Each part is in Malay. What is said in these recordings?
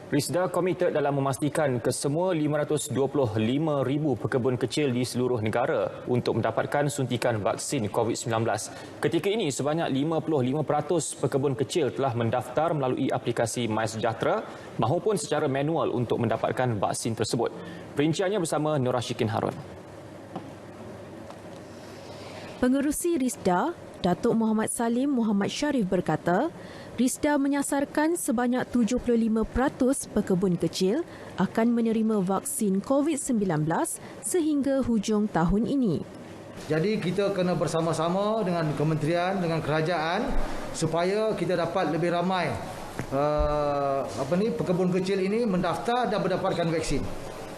Risda komited dalam memastikan kesemua 525,000 pekebun kecil di seluruh negara untuk mendapatkan suntikan vaksin COVID-19. Ketika ini, sebanyak 55% pekebun kecil telah mendaftar melalui aplikasi MySejahtera mahupun secara manual untuk mendapatkan vaksin tersebut. Perinciannya bersama Nur Rashikin Harun. Pengerusi Risda, Datuk Muhammad Salim Muhammad Sharif berkata, Risda menyasarkan sebanyak 75% pekebun kecil akan menerima vaksin COVID-19 sehingga hujung tahun ini. Jadi kita kena bersama-sama dengan kementerian, dengan kerajaan supaya kita dapat lebih ramai pekebun kecil ini mendaftar dan mendapatkan vaksin.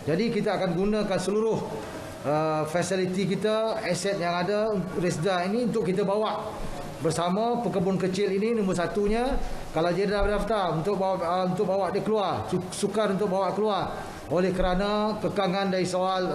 Jadi kita akan gunakan seluruh fasiliti kita, aset yang ada Risda ini untuk kita bawa bersama pekebun kecil ini. Nombor satunya, kalau dia dah berdaftar untuk bawa dia keluar, sukar untuk bawa keluar. Oleh kerana kekangan dari soal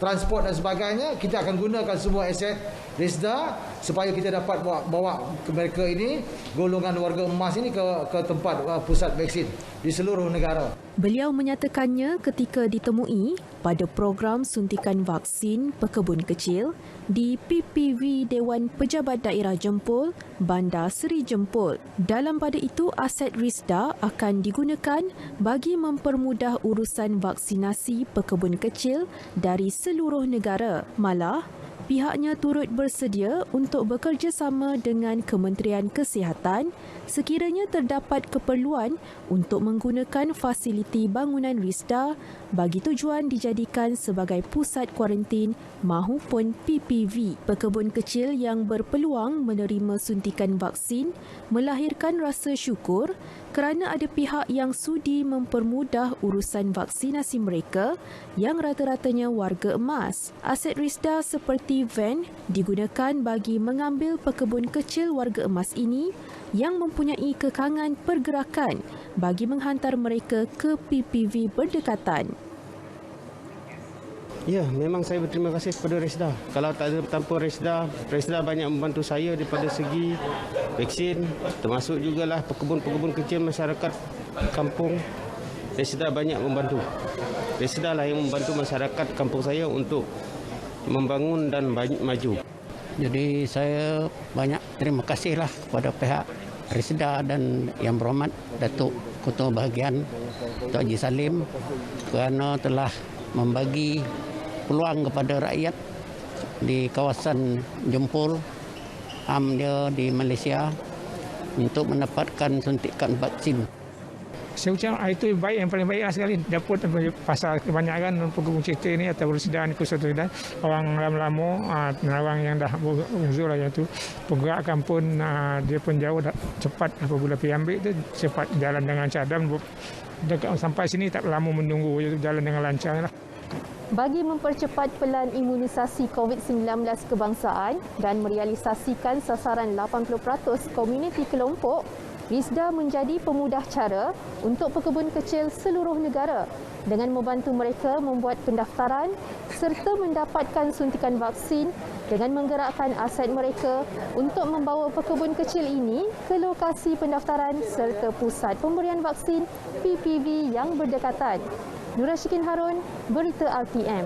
transport dan sebagainya, kita akan gunakan semua aset Risda supaya kita dapat bawa ke mereka ini, golongan warga emas ini ke tempat pusat vaksin di seluruh negara. Beliau menyatakannya ketika ditemui pada program suntikan vaksin pekebun kecil di PPV Dewan Pejabat Daerah Jempol, Bandar Seri Jempol. Dalam pada itu, aset Risda akan digunakan bagi mempermudah urusan vaksinasi pekebun kecil dari seluruh negara. Malah, pihaknya turut bersedia untuk bekerjasama dengan Kementerian Kesihatan sekiranya terdapat keperluan untuk menggunakan fasiliti bangunan Risda bagi tujuan dijadikan sebagai pusat kuarantin mahupun PPV. Pekebun kecil yang berpeluang menerima suntikan vaksin melahirkan rasa syukur kerana ada pihak yang sudi mempermudah urusan vaksinasi mereka yang rata-ratanya warga emas. Aset Risda seperti van digunakan bagi mengambil pekebun kecil warga emas ini yang mempunyai kekangan pergerakan bagi menghantar mereka ke PPV berdekatan. Ya, memang saya berterima kasih kepada Risda. Kalau tak ada tanpa Risda banyak membantu saya daripada segi vaksin, termasuk jugalah pekebun-pekebun kecil masyarakat kampung. Risda banyak membantu. Risda lah yang membantu masyarakat kampung saya untuk membangun dan maju. Jadi saya banyak terima kasihlah kepada pihak Risda dan Yang Berhormat Datuk Ketua Bahagian Datuk Haji Salim kerana telah membagi peluang kepada rakyat di kawasan Jempol, dia di Malaysia untuk mendapatkan suntikan vaksin. Saya ucap itu baik, yang paling baik sekali dapat pasal kebanyakan pekebun cerita ini atau Risda ni khusus Risda orang lama-lama orang yang dah uzur lah yang tu pergerakan pun dia pun jauh dah cepat apabila pergi ambil tu cepat jalan dengan cadang dekat sampai sini tak lama menunggu jalan dengan lancar lah. Bagi mempercepat pelan imunisasi COVID-19 kebangsaan dan merealisasikan sasaran 80% komuniti kelompok, Risda menjadi pemudah cara untuk pekebun kecil seluruh negara dengan membantu mereka membuat pendaftaran serta mendapatkan suntikan vaksin dengan menggerakkan aset mereka untuk membawa pekebun kecil ini ke lokasi pendaftaran serta pusat pemberian vaksin PPV yang berdekatan. Nur Rashikin Harun, Berita RTM.